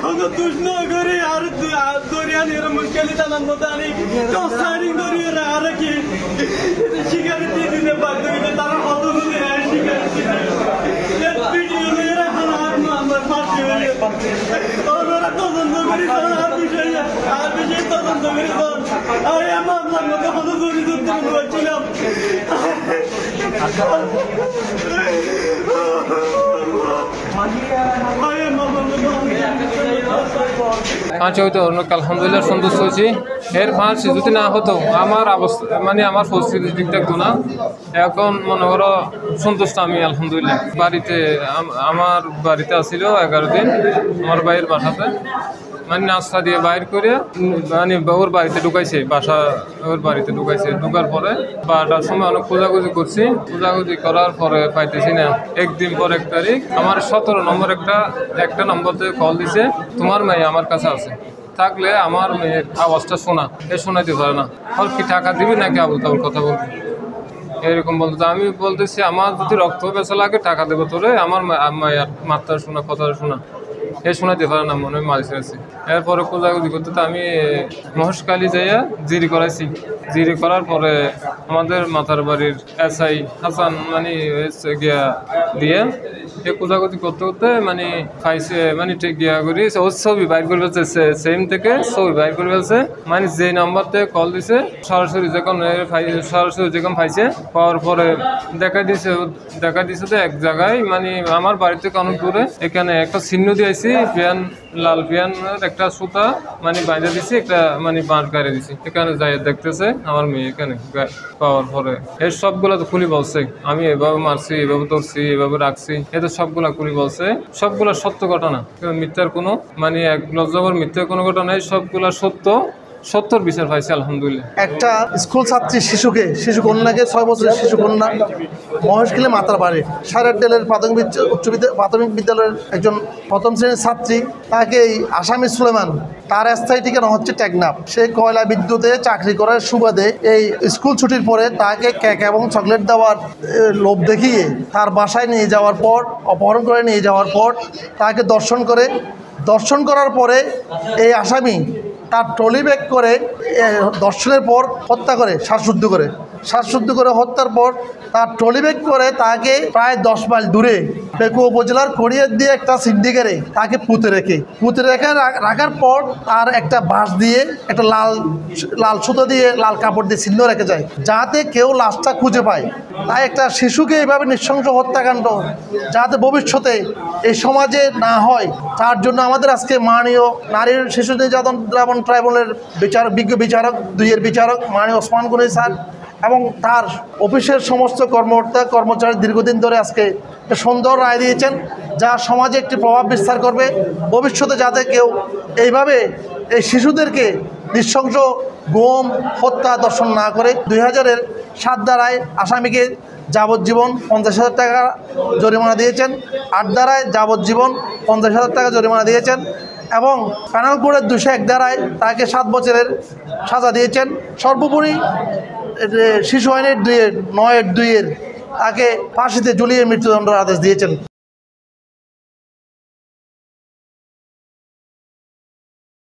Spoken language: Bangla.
হলো দুষ্ণ করে আর দরিয়া নিয়ে মুশকিলি টানার মতো আনি সাইডিং করিয়ে আর কি শিকারি দিয়ে দিতে বাধ্য হইতে তারা কত করে শিকারি ভিডিও নিয়ে রাখার হাত আমার ফাঁসি হয়ে ওরা তদন্ত করি আর বিষয়ে তদন্ত করি আর মামলার মধ্যে কত জড়িত বলছিলাম ফাঁসি হইতো আলহামদুলিল্লাহ সন্তুষ্ট হয়েছি। এর ফাঁসি যদি না হতো আমার অবস্থা মানে আমার পরিস্থিতি ঠিক থাকতো না। এখন মনে করো সন্তুষ্ট আমি আলহামদুলিল্লাহ। বাড়িতে আমার বাড়িতে আসছিল 11 দিন আমার ভাইয়ের বাসাতে, মানে নাস্তা দিয়ে বাইর করে মানে ওর বাড়িতে ঢুকাইছে, বাসা ওর বাড়িতে ঢুকাইছে। ঢুকার পরে 12টার সময় অনেক খোঁজাখুঁজি করছি, খোঁজাখুঁজি করার পরে পাইতেছি না। একদিন পর 1 তারিখ আমার 17 নম্বর একটা নম্বর থেকে কল দিছে, তোমার মেয়ে আমার কাছে আছে, থাকলে আমার মেয়ের আওয়াজটা শোনা, শোনাইতে পারে না, আর কি টাকা দিবি নাকি আবুল তাবুল কথা বলবি এরকম বলতে। আমি বলতেছি আমার যদি রক্ত বেচা লাগে টাকা দেবো তোরে, আমার মায়ের মাত্রা শোনা, কথা শোনা, শোনাতে পারে না মনে হয় মাঝে আছে। এরপরে খোঁজাখুঁজি করতে তো আমি মহেশখালী যাইয়া জিডি করাইছি। জিডি করার পরে আমাদের মাথার বাড়ির SI হাসান মানে গিয়া দিয়ে খোঁজাখুঁজি করতে করতে মানে খাইছে, মানে ঠিক গিয়া করি ওর ছবি বাইর করে ফেলছে, সেম থেকে ছবি বাইর করে ফেলছে। মানে যে নাম্বার থেকে কল দিছে সরাসরি যখন পাইছে, পাওয়ার পরে দেখা দিছে তো এক জায়গায় মানে আমার বাড়ি থেকে অনেক দূরে, এখানে একটা চিহ্ন দিয়েছি পিয়ান, লাল পিয়ানের একটা সুতা মানে বাইরে দিছি, একটা মানে বাঁশ গাড়ি দিছি। এখানে যাই দেখতেছে আমার মেয়ে এখানে পাওয়ার পরে এর সবগুলা তো খুলি বলছে, আমি এভাবে মারছি, এভাবে ধরছি, এভাবে রাখছি, এদের সবগুলা খুলি বলছে। সবগুলা সত্য ঘটনা, মিথ্যার কোনো মানে এক লজ্জাবর মিথ্যার কোনো ঘটনা নেই, সবগুলা সত্যর বিচার পাইছে আলহামদুলিল্লাহ। একটা স্কুল ছাত্রী শিশু কন্যাকে 6 বছরের শিশু কন্যা মহেশখালী মাতার বাড়ি সারেরডেলের প্রাথমিক বিদ্যালয়ের একজন 1ম শ্রেণীর ছাত্রী, তাকে এই আসামি সুলেমান, তার স্থায়ী ঠিকানা হচ্ছে টেকনাফ। সে কয়লা বিদ্যুতে চাকরি করার সুবাদে এই স্কুল ছুটির পরে তাকে কেক এবং চকলেট দেওয়ার লোভ দেখিয়ে তার বাসায় নিয়ে যাওয়ার পর, অপহরণ করে নিয়ে যাওয়ার পর তাকে দর্শন করার পরে এই আসামি তার ট্রলি ব্যাগ করে দর্শনের পর হত্যা করে, শ্বাসরুদ্ধ করে হত্যার পর তার ট্রলি ব্যাগ করে তাকে প্রায় 10 মাইল দূরে পেকুয়া উপজেলার কড়িয়ার দিয়ে একটা সিন্ডিকেটে তাকে পুঁতে রাখার পর তার একটা বাঁশ দিয়ে একটা লাল সুতো দিয়ে, লাল কাপড় দিয়ে চিহ্ন রেখে যায়, যাতে কেউ লাশটা খুঁজে পায়। তাই একটা শিশুকে এইভাবে নৃশংস হত্যাকাণ্ড যাতে ভবিষ্যতে এই সমাজে না হয়, তার জন্য আমাদের আজকে মাননীয় নারী শিশু নির্যাতন ট্রাইব্যুনালের বিজ্ঞ বিচারক 2 এর বিচারক মাননীয় ওসমান গনি স্যার এবং তার অফিসের সমস্ত কর্মচারী দীর্ঘদিন ধরে আজকে একটা সুন্দর রায় দিয়েছেন, যা সমাজে একটি প্রভাব বিস্তার করবে। ভবিষ্যতে যাতে কেউ এইভাবে এই শিশুদেরকে নৃশংস গুম, হত্যা, দর্শন না করে 2000-এর 7 ধারায় আসামিকে যাবজ্জীবন 50,000 টাকা জরিমানা দিয়েছেন, 8 ধারায় যাবজ্জীবন 50,000 টাকা জরিমানা দিয়েছেন এবং প্যানেল কোডের 201 ধারায় তাকে 7 বছরের সাজা দিয়েছেন। সর্বোপরি শিশু আইনের 9-2 তাকে ফাঁসিতে ঝুলিয়ে মৃত্যুদণ্ডের আদেশ দিয়েছেন।